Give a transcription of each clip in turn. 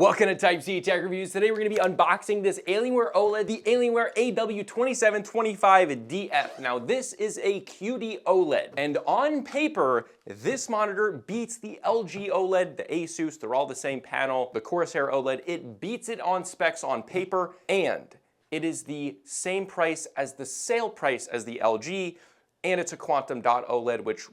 Welcome to Type C Tech Reviews. Today we're going to be unboxing this Alienware OLED, the Alienware AW2725DF. Now this is a QD OLED, and on paper, this monitor beats the LG OLED, the Asus, they're all the same panel, the Corsair OLED. It beats it on specs on paper, and it is the same price as the sale price as the LG, and it's a quantum dot OLED, which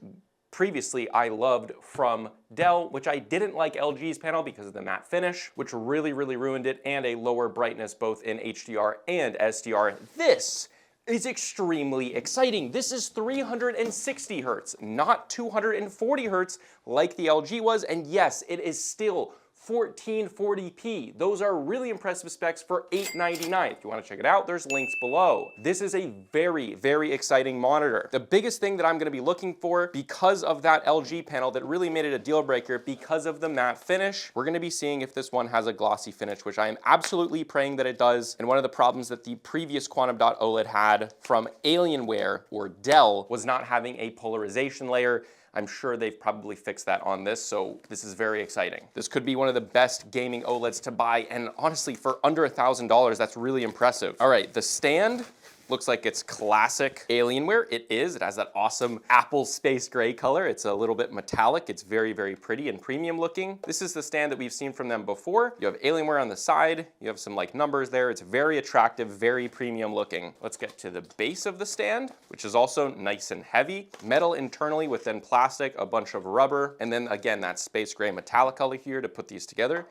previously I loved from Dell, which I didn't like LG's panel because of the matte finish, which really ruined it, and a lower brightness both in HDR and SDR. This is extremely exciting. This is 360 Hertz, not 240 Hertz like the LG was, and yes, it is still 1440p. Those are really impressive specs for $899. If you want to check it out, there's links below. This is a very exciting monitor. The biggest thing that I'm going to be looking for, because of that LG panel that really made it a deal breaker, because of the matte finish, we're going to be seeing if this one has a glossy finish, which I am absolutely praying that it does. And one of the problems that the previous quantum dot OLED had from Alienware or Dell was not having a polarization layer. I'm sure they've probably fixed that on this, so this is very exciting. This could be one of the best gaming OLEDs to buy, and honestly, for under $1,000, that's really impressive. All right, the stand looks like it's classic Alienware. It is. It has that awesome apple space gray color. It's a little bit metallic. It's very pretty and premium looking. This is the stand that we've seen from them before. You have Alienware on the side. You have some like numbers there. It's very attractive, very premium looking. Let's get to the base of the stand, which is also nice and heavy. Metal internally with then plastic, a bunch of rubber, and then again, that space gray metallic color here to put these together.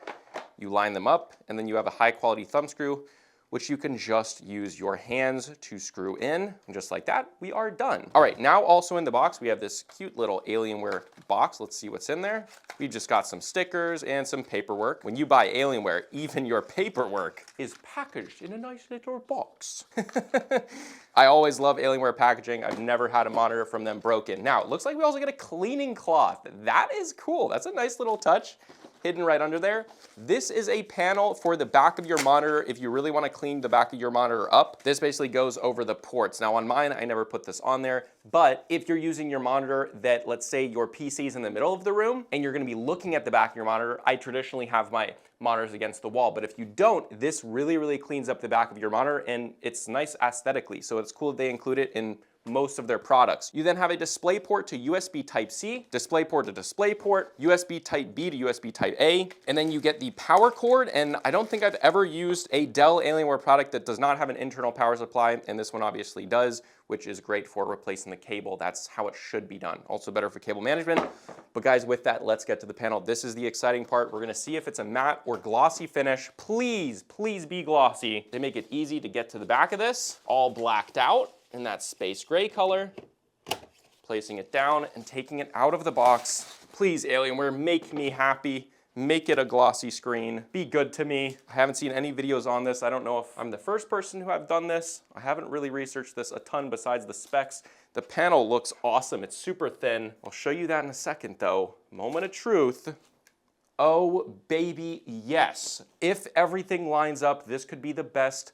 You line them up, and then you have a high quality thumb screw, which you can just use your hands to screw in. And just like that, we are done. All right, now also in the box, we have this cute little Alienware box. Let's see what's in there. We've just got some stickers and some paperwork. When you buy Alienware, even your paperwork is packaged in a nice little box. I always love Alienware packaging. I've never had a monitor from them broken. Now, it looks like we also get a cleaning cloth. That is cool. That's a nice little touch. Hidden right under there. This is a panel for the back of your monitor if you really want to clean the back of your monitor up. This basically goes over the ports. Now on mine, I never put this on there, but if you're using your monitor that, let's say your PC is in the middle of the room and you're going to be looking at the back of your monitor, I traditionally have my monitors against the wall, but if you don't, this really cleans up the back of your monitor, and it's nice aesthetically. So it's cool that they include it in most of their products. You then have a display port to USB Type-C, display port to display port, USB Type-B to USB Type-A, and then you get the power cord, and I don't think I've ever used a Dell Alienware product that does not have an internal power supply, and this one obviously does, which is great for replacing the cable. That's how it should be done. Also better for cable management. But guys, with that, let's get to the panel. This is the exciting part. We're gonna see if it's a matte or glossy finish. Please be glossy. They make it easy to get to the back of this, all blacked out in that space gray color, placing it down and taking it out of the box. Please, Alienware, make me happy. Make it a glossy screen. Be good to me. I haven't seen any videos on this. I don't know if I'm the first person who have done this. I haven't really researched this a ton besides the specs. The panel looks awesome. It's super thin. I'll show you that in a second though. Moment of truth. Oh baby, yes. If everything lines up, this could be the best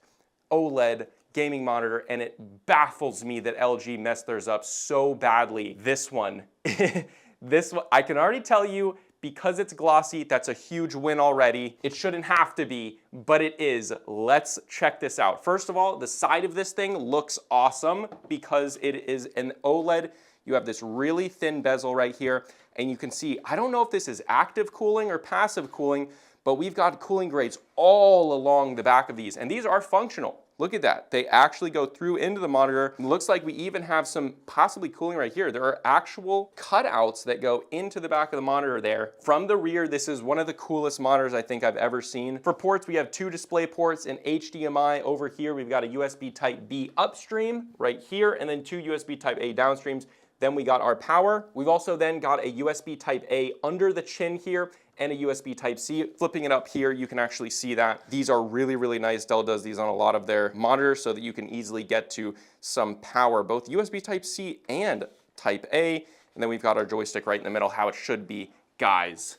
OLED gaming monitor, and it baffles me that LG messed theirs up so badly. This one, I can already tell you, because it's glossy, that's a huge win already. It shouldn't have to be, but it is. Let's check this out. First of all, the side of this thing looks awesome because it is an OLED. You have this really thin bezel right here, and you can see, I don't know if this is active cooling or passive cooling, but we've got cooling grates all along the back of these, and these are functional. Look at that. They actually go through into the monitor. It looks like we even have some possibly cooling right here. There are actual cutouts that go into the back of the monitor there. From the rear, this is one of the coolest monitors I think I've ever seen. For ports, we have 2 display ports and HDMI. Over here, we've got a USB Type-B upstream right here, and then 2 USB Type-A downstreams. Then we got our power. We've also then got a USB Type-A under the chin here, and a USB Type-C. Flipping it up here, you can actually see that. These are really nice. Dell does these on a lot of their monitors so that you can easily get to some power, both USB Type-C and Type-A. And then we've got our joystick right in the middle, how it should be. Guys,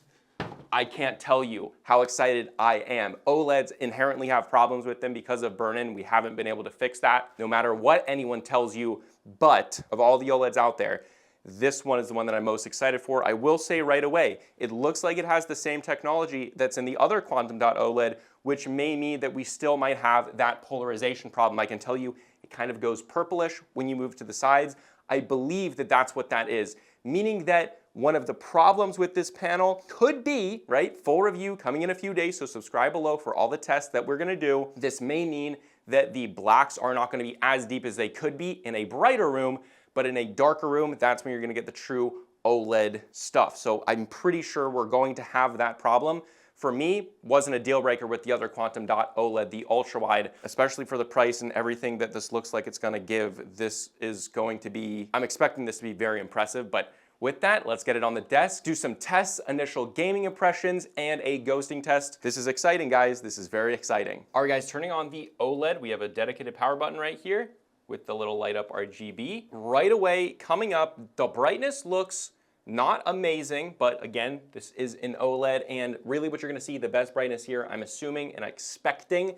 I can't tell you how excited I am. OLEDs inherently have problems with them because of burn-in. We haven't been able to fix that, no matter what anyone tells you. But of all the OLEDs out there, this one is the one that I'm most excited for. I will say right away, it looks like it has the same technology that's in the other quantum dot OLED, which may mean that we still might have that polarization problem. I can tell you it kind of goes purplish when you move to the sides. I believe that that's what that is, meaning that one of the problems with this panel could be, right, full review coming in a few days, so subscribe below for all the tests that we're gonna do. This may mean that the blacks are not gonna be as deep as they could be in a brighter room, but in a darker room, that's when you're gonna get the true OLED stuff. So I'm pretty sure we're going to have that problem. For me, wasn't a deal breaker with the other quantum dot OLED, the ultra wide, especially for the price and everything that this looks like it's gonna give. This is going to be, I'm expecting this to be very impressive, but with that, let's get it on the desk, do some tests, initial gaming impressions, and a ghosting test. This is exciting, guys. This is very exciting. All right, guys, turning on the OLED, we have a dedicated power button right here with the little light up RGB. Right away, coming up, the brightness looks not amazing, but again, this is an OLED, and really what you're gonna see, the best brightness here, I'm assuming and expecting,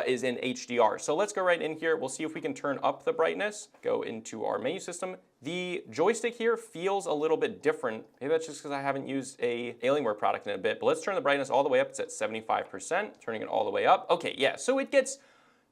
is in HDR. So let's go right in here. We'll see if we can turn up the brightness. Go into our menu system. The joystick here feels a little bit different. Maybe that's just because I haven't used a Alienware product in a bit, but let's turn the brightness all the way up. It's at 75%, turning it all the way up. Okay, yeah, so it gets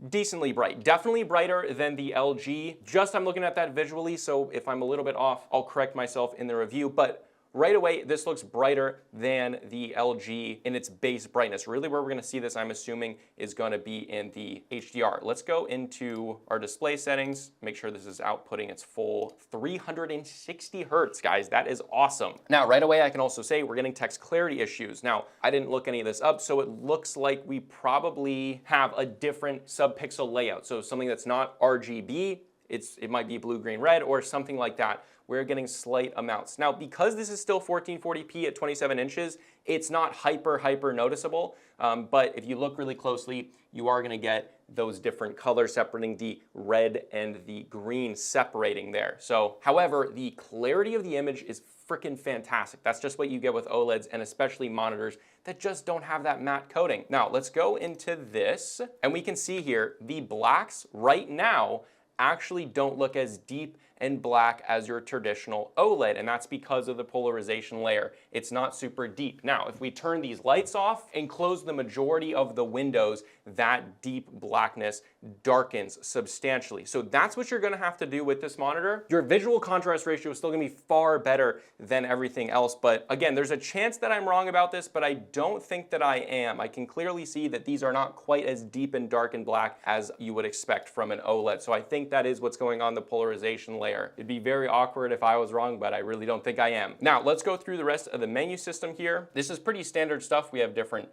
decently bright. Definitely brighter than the LG. Just I'm looking at that visually, so if I'm a little bit off, I'll correct myself in the review, but right away, this looks brighter than the LG in its base brightness. Really where we're gonna see this, I'm assuming, is gonna be in the HDR. Let's go into our display settings, make sure this is outputting its full 360 Hertz, guys. That is awesome. Now, right away, I can also say we're getting text clarity issues. Now, I didn't look any of this up, so it looks like we probably have a different subpixel layout. So something that's not RGB, it might be blue, green, red, or something like that. We're getting slight amounts. Now, because this is still 1440p at 27 inches, it's not hyper noticeable, but if you look really closely, you are gonna get those different colors separating, the red and the green separating there. So, however, the clarity of the image is freaking fantastic. That's just what you get with OLEDs and especially monitors that just don't have that matte coating. Now, let's go into this, and we can see here, the blacks right now actually don't look as deep and black as your traditional OLED, and that's because of the polarization layer. It's not super deep. Now, if we turn these lights off and close the majority of the windows, that deep blackness darkens substantially. So that's what you're gonna have to do with this monitor. Your visual contrast ratio is still gonna be far better than everything else, but again, there's a chance that I'm wrong about this, but I don't think that I am. I can clearly see that these are not quite as deep and dark and black as you would expect from an OLED. So I think that is what's going on in the polarization layer. It'd be very awkward if I was wrong, but I really don't think I am. Now, let's go through the rest of the menu system here. This is pretty standard stuff. We have different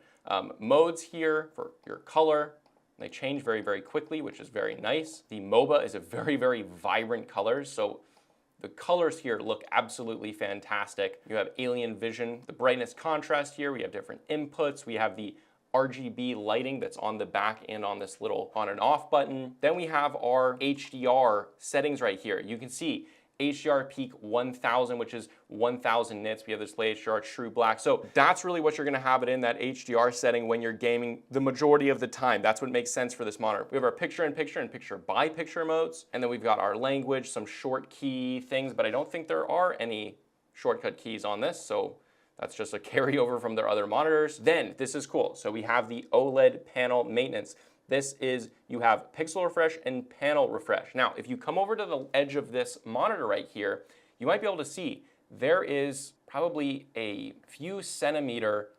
modes here for your color. They change very quickly, which is very nice. The MOBA is a very vibrant color, so the colors here look absolutely fantastic. You have alien vision, the brightness contrast here. We have different inputs. We have the RGB lighting that's on the back and on this little on and off button. Then we have our HDR settings right here. You can see HDR peak 1000, which is 1000 nits. We have display HDR true black. So that's really what you're gonna have it in, that HDR setting when you're gaming the majority of the time. That's what makes sense for this monitor. We have our picture-in-picture and picture-by-picture modes. And then we've got our language, some short key things, but I don't think there are any shortcut keys on this. So that's just a carryover from their other monitors. Then, this is cool. So we have the OLED panel maintenance. This is, you have pixel refresh and panel refresh. Now, if you come over to the edge of this monitor right here, you might be able to see there is probably a few centimeter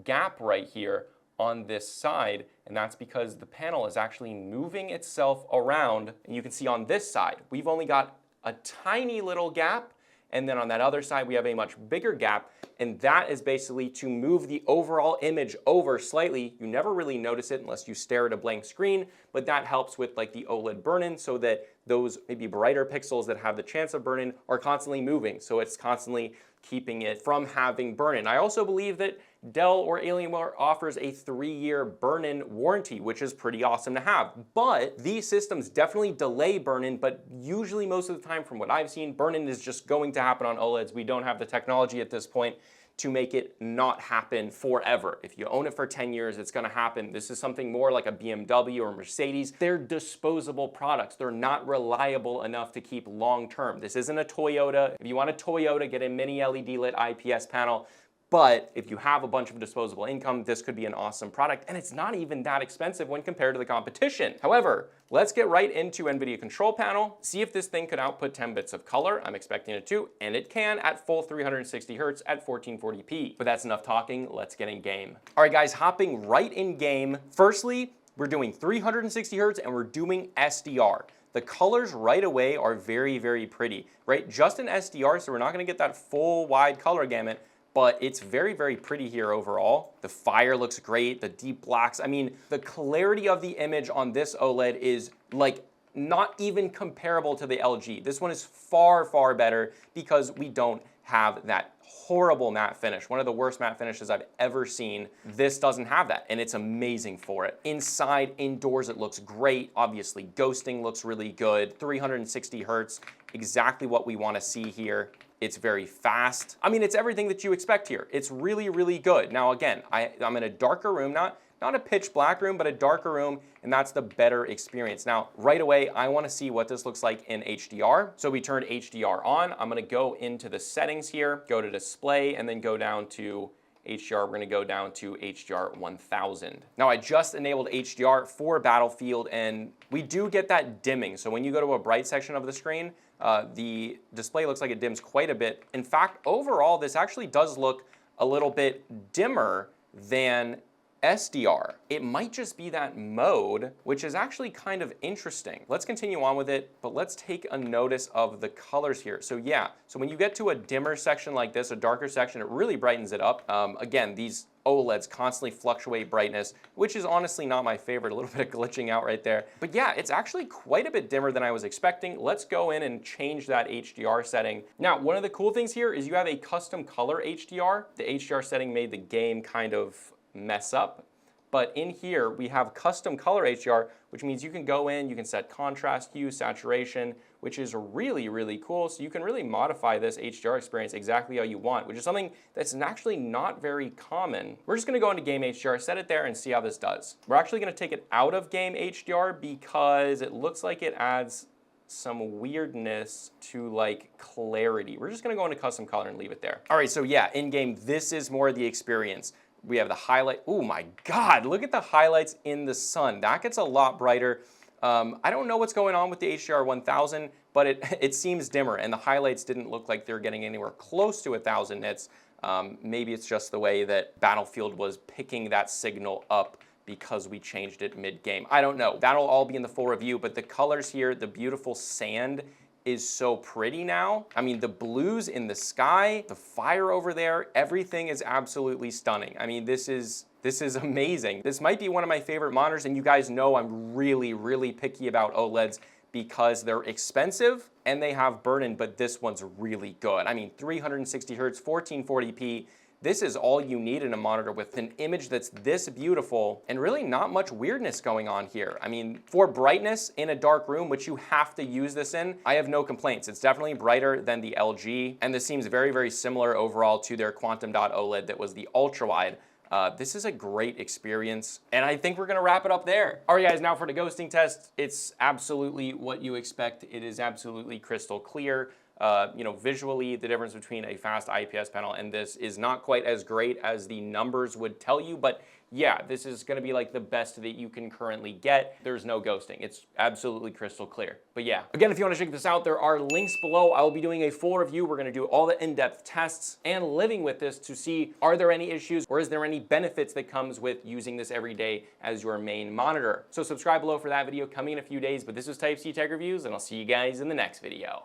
gap right here on this side, and that's because the panel is actually moving itself around. And you can see on this side, we've only got a tiny little gap, and then on that other side, we have a much bigger gap, and that is basically to move the overall image over slightly. You never really notice it unless you stare at a blank screen, but that helps with like the OLED burn-in so that those maybe brighter pixels that have the chance of burn-in are constantly moving. So it's constantly keeping it from having burn-in. I also believe that Dell or Alienware offers a 3-year burn-in warranty, which is pretty awesome to have. But these systems definitely delay burn-in, but usually most of the time from what I've seen, burn-in is just going to happen on OLEDs. We don't have the technology at this point to make it not happen forever. If you own it for 10 years, it's gonna happen. This is something more like a BMW or Mercedes. They're disposable products. They're not reliable enough to keep long term. This isn't a Toyota. If you want a Toyota, get a mini LED lit IPS panel. But if you have a bunch of disposable income, this could be an awesome product, and it's not even that expensive when compared to the competition. However, let's get right into NVIDIA control panel, see if this thing could output 10 bits of color. I'm expecting it to, and it can at full 360 Hz at 1440p. But that's enough talking, let's get in game. All right guys, hopping right in game. Firstly, we're doing 360 Hz and we're doing SDR. The colors right away are very, very pretty, right? Just in SDR, so we're not gonna get that full wide color gamut, but it's very, very pretty here overall. The fire looks great, the deep blacks. I mean, the clarity of the image on this OLED is like not even comparable to the LG. This one is far, far better because we don't have that horrible matte finish. One of the worst matte finishes I've ever seen. This doesn't have that, and it's amazing for it. Inside, indoors, it looks great. Obviously, ghosting looks really good. 360 Hertz, exactly what we want to see here. It's very fast. I mean, it's everything that you expect here. It's really, really good. Now, again, I'm in a darker room, not a pitch black room, but a darker room, and that's the better experience. Now, right away, I wanna see what this looks like in HDR. So we turned HDR on. I'm gonna go into the settings here, go to display, and then go down to HDR. We're gonna go down to HDR 1000. Now, I just enabled HDR for Battlefield, and we do get that dimming. So when you go to a bright section of the screen, the display looks like it dims quite a bit. In fact, overall, this actually does look a little bit dimmer than SDR. It might just be that mode, which is actually kind of interesting. Let's continue on with it, but let's take a notice of the colors here. So yeah, so when you get to a dimmer section like this, a darker section, it really brightens it up. Again, these OLEDs constantly fluctuate brightness, which is honestly not my favorite, a little bit of glitching out right there. But yeah, it's actually quite a bit dimmer than I was expecting. Let's go in and change that HDR setting. Now, one of the cool things here is you have a custom color HDR. The HDR setting made the game kind of mess up. But in here, we have custom color HDR, which means you can go in, you can set contrast, hue, saturation, which is really, really cool. So you can really modify this HDR experience exactly how you want, which is something that's actually not very common. We're just gonna go into game HDR, set it there, and see how this does. We're actually gonna take it out of game HDR because it looks like it adds some weirdness to like clarity. We're just gonna go into custom color and leave it there. All right, so yeah, in game, this is more the experience. We have the highlight. Oh my God, look at the highlights in the sun. That gets a lot brighter. I don't know what's going on with the HDR 1000, but it seems dimmer, and the highlights didn't look like they're getting anywhere close to 1000 nits. Maybe it's just the way that Battlefield was picking that signal up because we changed it mid-game. I don't know. That'll all be in the full review, but the colors here, the beautiful sand is so pretty now. I mean, the blues in the sky, the fire over there, everything is absolutely stunning. I mean, this is amazing. This might be one of my favorite monitors, and you guys know I'm really, really picky about OLEDs because they're expensive and they have burn-in, but this one's really good. I mean, 360 Hertz, 1440p, this is all you need in a monitor with an image that's this beautiful and really not much weirdness going on here. I mean, for brightness in a dark room, which you have to use this in, I have no complaints. It's definitely brighter than the LG, and this seems very, very similar overall to their Quantum Dot OLED that was the ultra-wide. This is a great experience, and I think we're gonna wrap it up there. All right, guys, now for the ghosting test. It's absolutely what you expect. It is absolutely crystal clear. You know, visually, the difference between a fast IPS panel and this is not quite as great as the numbers would tell you, but yeah, this is gonna be like the best that you can currently get. There's no ghosting. It's absolutely crystal clear. But yeah, again, if you wanna check this out, there are links below. I will be doing a full review. We're gonna do all the in-depth tests and living with this to see, are there any issues or is there any benefits that comes with using this every day as your main monitor? So subscribe below for that video coming in a few days, but this was Type-C Tech Reviews, and I'll see you guys in the next video.